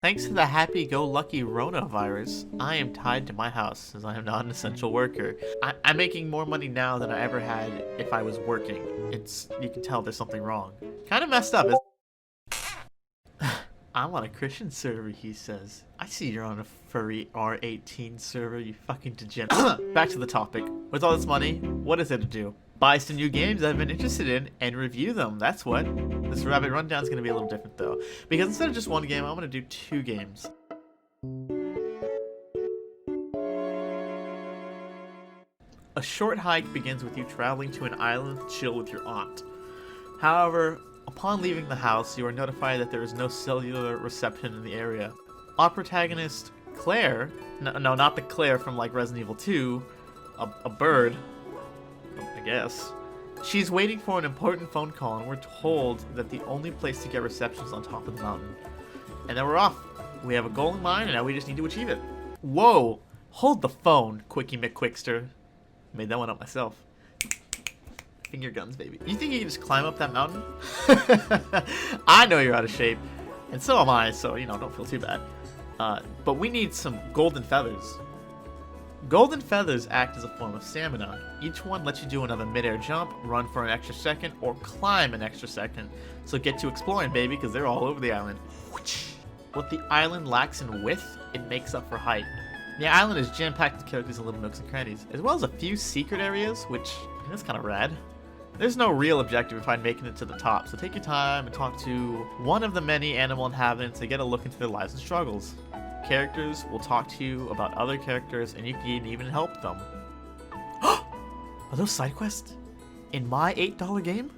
Thanks to the happy-go-lucky Rona-virus, I am tied to my house as I am not an essential worker. I'm making more money now than I ever had if I was working. You can tell there's something wrong. Kind of messed up, isn't it? I'm on a Christian server, he says. I see you're on a furry R18 server, you fucking degenerate. Back to the topic. With all this money, what is it to do? Buy some new games I've been interested in and review them, that's what. This Rabbit Rundown is going to be a little different though, because instead of just one game, I'm going to do 2 games. A short hike begins with you traveling to an island to chill with your aunt. However, upon leaving the house, you are notified that there is no cellular reception in the area. Our protagonist, Claire, no, not the Claire from like Resident Evil 2, a bird, I guess. She's waiting for an important phone call, and we're told that the only place to get reception is on top of the mountain. And then we're off. We have a goal in mind, and now we just need to achieve it. Whoa! Hold the phone, Quickie McQuickster. Made that one up myself. Finger guns, baby. You think you can just climb up that mountain? I know you're out of shape, and so am I, so, don't feel too bad. But we need some golden feathers. Golden feathers act as a form of stamina. Each one lets you do another mid-air jump, run for an extra second, or climb an extra second. So get to exploring, baby, because they're all over the island. What the island lacks in width, it makes up for height. The island is jam-packed with characters and little nooks and crannies, as well as a few secret areas, which is kind of rad. There's no real objective if I'm making it to the top, so take your time and talk to one of the many animal inhabitants to get a look into their lives and struggles. Characters will talk to you about other characters, and you can even help them. Are those side quests? In my $8 game?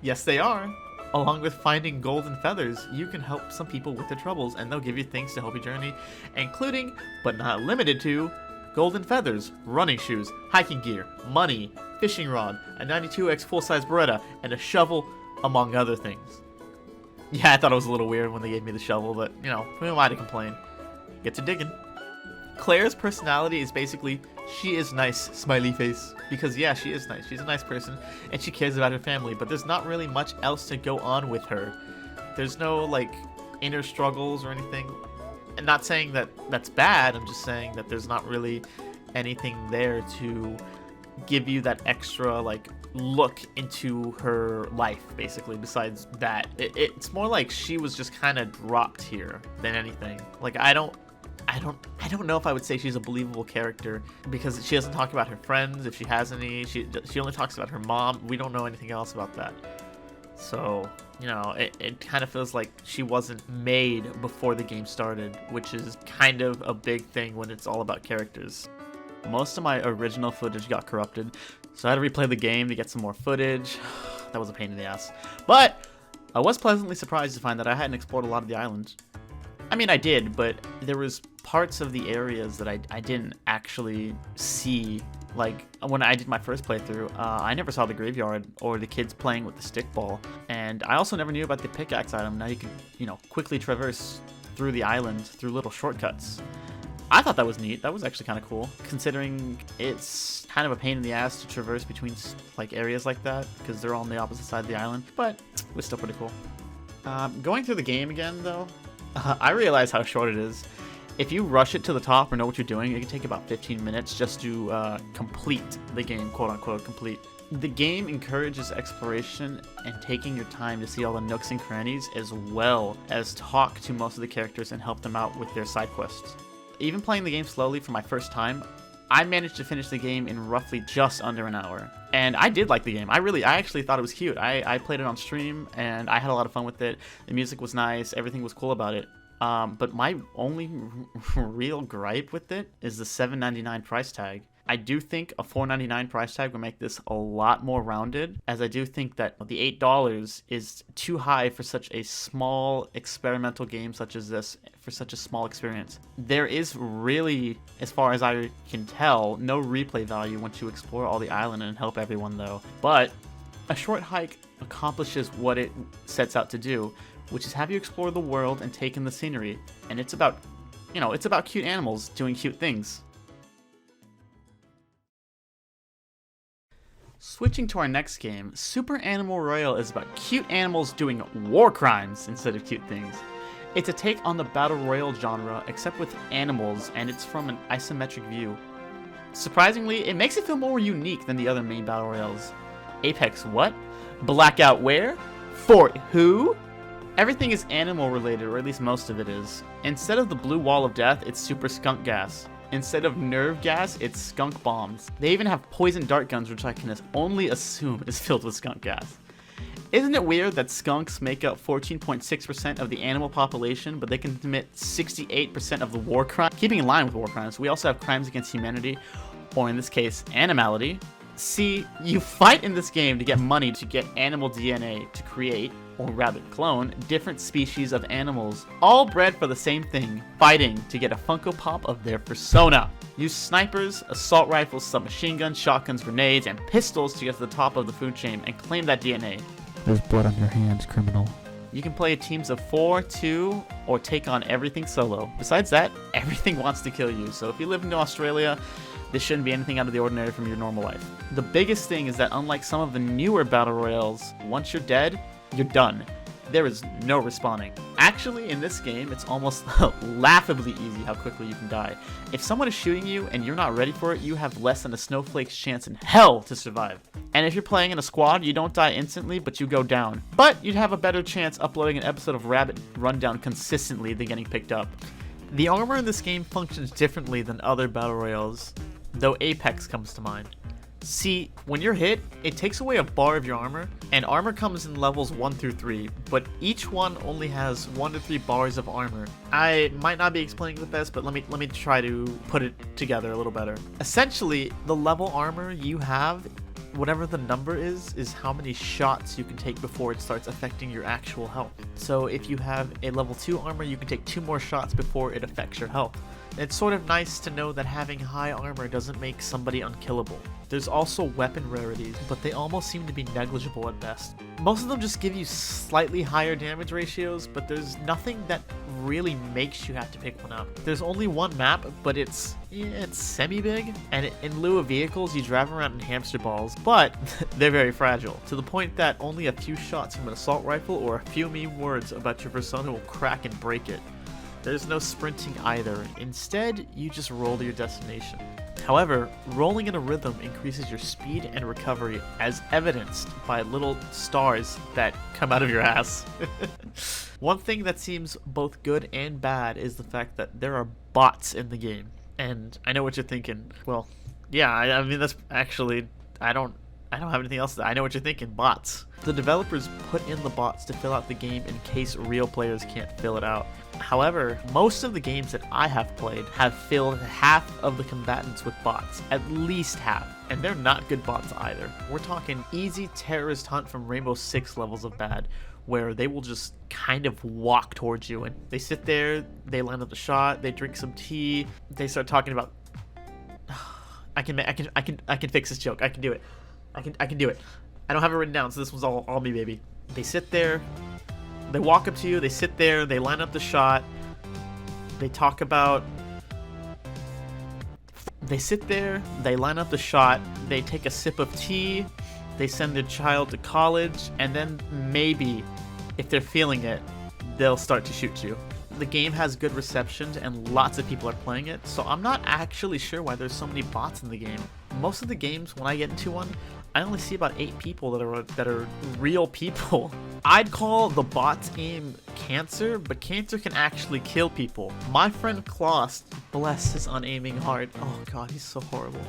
Yes, they are. Along with finding golden feathers, you can help some people with their troubles, and they'll give you things to help your journey, including, but not limited to, golden feathers, running shoes, hiking gear, money, fishing rod, a 92X full-size Beretta, and a shovel, among other things. Yeah, I thought it was a little weird when they gave me the shovel, but, who am I to complain? Get to digging. Claire's personality is basically, she is nice, smiley face. Because yeah, she is nice. She's a nice person, and she cares about her family, but there's not really much else to go on with her. There's no, inner struggles or anything. And not saying that that's bad, I'm just saying that there's not really anything there to give you that extra, look into her life, basically, besides that. It's more like she was just kind of dropped here than anything. I don't know if I would say she's a believable character, because she doesn't talk about her friends, if she has any. She only talks about her mom. We don't know anything else about that. So, it kind of feels like she wasn't made before the game started, which is kind of a big thing when it's all about characters. Most of my original footage got corrupted, so I had to replay the game to get some more footage. That was a pain in the ass. But I was pleasantly surprised to find that I hadn't explored a lot of the island. I mean, I did, but there was parts of the areas that I didn't actually see. Like, when I did my first playthrough, I never saw the graveyard or the kids playing with the stickball. And I also never knew about the pickaxe item. Now you can, quickly traverse through the island through little shortcuts. I thought that was neat. That was actually kind of cool, considering it's kind of a pain in the ass to traverse between, areas like that, because they're all on the opposite side of the island. But it was still pretty cool. Going through the game again, though, I realize how short it is. If you rush it to the top or know what you're doing, it can take about 15 minutes just to complete the game, quote-unquote complete. The game encourages exploration and taking your time to see all the nooks and crannies, as well as talk to most of the characters and help them out with their side quests. Even playing the game slowly for my first time, I managed to finish the game in roughly just under an hour. And I did like the game. I actually thought it was cute. I played it on stream, and I had a lot of fun with it. The music was nice. Everything was cool about it. But my only real gripe with it is the $7.99 price tag. I do think a $4.99 price tag would make this a lot more rounded, as I do think that the $8 is too high for such a small experimental game such as this, for such a small experience. There is really, as far as I can tell, no replay value once you explore all the island and help everyone though. But a short hike accomplishes what it sets out to do, which is have you explore the world and take in the scenery. And it's about, it's about cute animals doing cute things. Switching to our next game, Super Animal Royale is about cute animals doing war crimes instead of cute things. It's a take on the Battle Royale genre, except with animals, and it's from an isometric view. Surprisingly, it makes it feel more unique than the other main Battle Royales. Apex what? Blackout where? Fort who? Everything is animal related, or at least most of it is. Instead of the blue wall of death, it's super skunk gas. Instead of nerve gas, it's skunk bombs. They even have poison dart guns, which I can only assume is filled with skunk gas. Isn't it weird that skunks make up 14.6% of the animal population, but they can commit 68% of the war crimes? Keeping in line with war crimes, we also have crimes against humanity, or in this case, animality. See, you fight in this game to get money to get animal DNA to create, or rather clone, different species of animals, all bred for the same thing, fighting to get a Funko Pop of their persona. Use snipers, assault rifles, submachine guns, shotguns, grenades, and pistols to get to the top of the food chain and claim that DNA. There's blood on your hands, criminal. You can play teams of 4, 2, or take on everything solo. Besides that, everything wants to kill you, so if you live in Australia, this shouldn't be anything out of the ordinary from your normal life. The biggest thing is that unlike some of the newer battle royales, once you're dead, you're done. There is no respawning. Actually, in this game, it's almost laughably easy how quickly you can die. If someone is shooting you and you're not ready for it, you have less than a snowflake's chance in hell to survive. And if you're playing in a squad, you don't die instantly, but you go down. But you'd have a better chance uploading an episode of Rabbit Rundown consistently than getting picked up. The armor in this game functions differently than other battle royales, though Apex comes to mind. See, when you're hit, it takes away a bar of your armor, and armor comes in levels 1 through 3, but each one only has 1 to 3 bars of armor. I might not be explaining the best, but let me try to put it together a little better. Essentially, the level armor you have, whatever the number is how many shots you can take before it starts affecting your actual health. So if you have a level 2 armor, you can take 2 more shots before it affects your health. It's sort of nice to know that having high armor doesn't make somebody unkillable. There's also weapon rarities, but they almost seem to be negligible at best. Most of them just give you slightly higher damage ratios, but there's nothing that really makes you have to pick one up. There's only one map, but it's semi-big, and in lieu of vehicles, you drive around in hamster balls, but they're very fragile, to the point that only a few shots from an assault rifle or a few mean words about your persona will crack and break it. There's no sprinting either. Instead, you just roll to your destination. However, rolling in a rhythm increases your speed and recovery, as evidenced by little stars that come out of your ass. One thing that seems both good and bad is the fact that there are bots in the game. And I know what you're thinking. Well, yeah, I mean, that's actually, I don't have anything else. I know what you're thinking, bots. The developers put in the bots to fill out the game in case real players can't fill it out. However, most of the games that I have played have filled half of the combatants with bots, at least half, and they're not good bots either. We're talking easy terrorist hunt from Rainbow Six levels of bad, where they will just kind of walk towards you and they sit there, they line up the shot, they drink some tea, they start talking about I can fix this joke. I can do it. I can do it. I don't have it written down, so this was all me, baby. They sit there, they walk up to you, they sit there, they line up the shot, they talk about... They sit there, they line up the shot, they take a sip of tea, they send their child to college, and then maybe, if they're feeling it, they'll start to shoot you. The game has good reception and lots of people are playing it, so I'm not actually sure why there's so many bots in the game. Most of the games, when I get into one, I only see about 8 people that are real people. I'd call the bots aim cancer, but cancer can actually kill people. My friend Klaus, bless his unaiming heart, oh god, he's so horrible,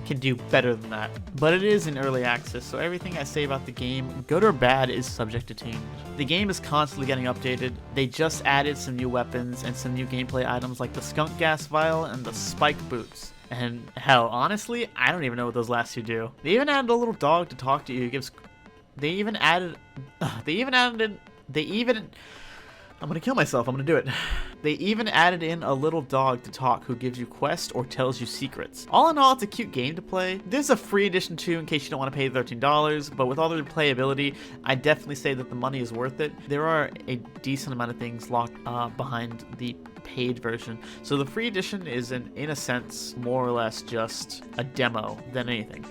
can do better than that. But it is in early access, so everything I say about the game, good or bad, is subject to change. The game is constantly getting updated. They just added some new weapons and some new gameplay items like the skunk gas vial and the spiked boots. And hell, honestly, I don't even know what those last two do. They even added a little dog to talk to you. I'm gonna kill myself, I'm gonna do it. They even added in a little dog to talk who gives you quests or tells you secrets. All in all, it's a cute game to play. There's a free edition too in case you don't want to pay $13, but with all the replayability, I definitely say that the money is worth it. There are a decent amount of things locked behind the paid version. So the free edition is in a sense, more or less just a demo than anything.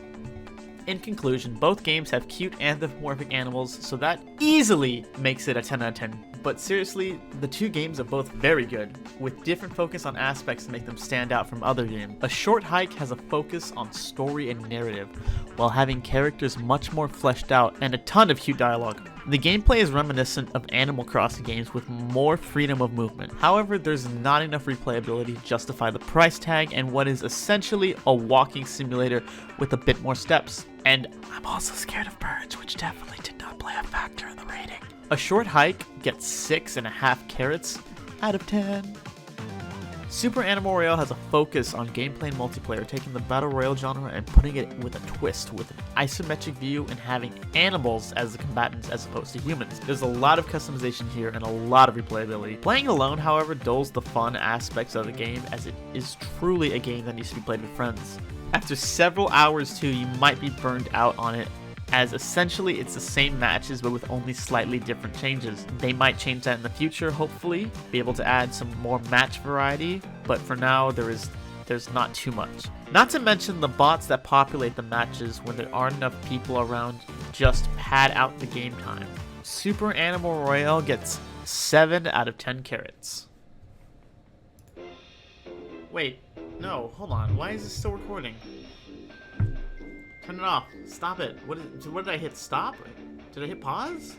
In conclusion, both games have cute anthropomorphic animals, so that easily makes it a 10 out of 10 But seriously, the two games are both very good, with different focus on aspects to make them stand out from other games. A Short Hike has a focus on story and narrative, while having characters much more fleshed out and a ton of cute dialogue. The gameplay is reminiscent of Animal Crossing games with more freedom of movement. However, there's not enough replayability to justify the price tag and what is essentially a walking simulator with a bit more steps. And I'm also scared of birds, which definitely did not play a factor in the rating. A Short Hike gets 6.5 carrots out of 10. Super Animal Royale has a focus on gameplay and multiplayer, taking the Battle Royale genre and putting it with a twist, with an isometric view and having animals as the combatants as opposed to humans. There's a lot of customization here and a lot of replayability. Playing alone, however, dulls the fun aspects of the game, as it is truly a game that needs to be played with friends. After several hours too, you might be burned out on it, as essentially it's the same matches but with only slightly different changes. They might change that in the future, hopefully, be able to add some more match variety, but for now there's not too much. Not to mention the bots that populate the matches when there aren't enough people around just pad out the game time. Super Animal Royale gets 7 out of 10 carrots. Wait, no, hold on, why is this still recording? Turn it off. Stop it. What did I hit? Stop? Did I hit pause?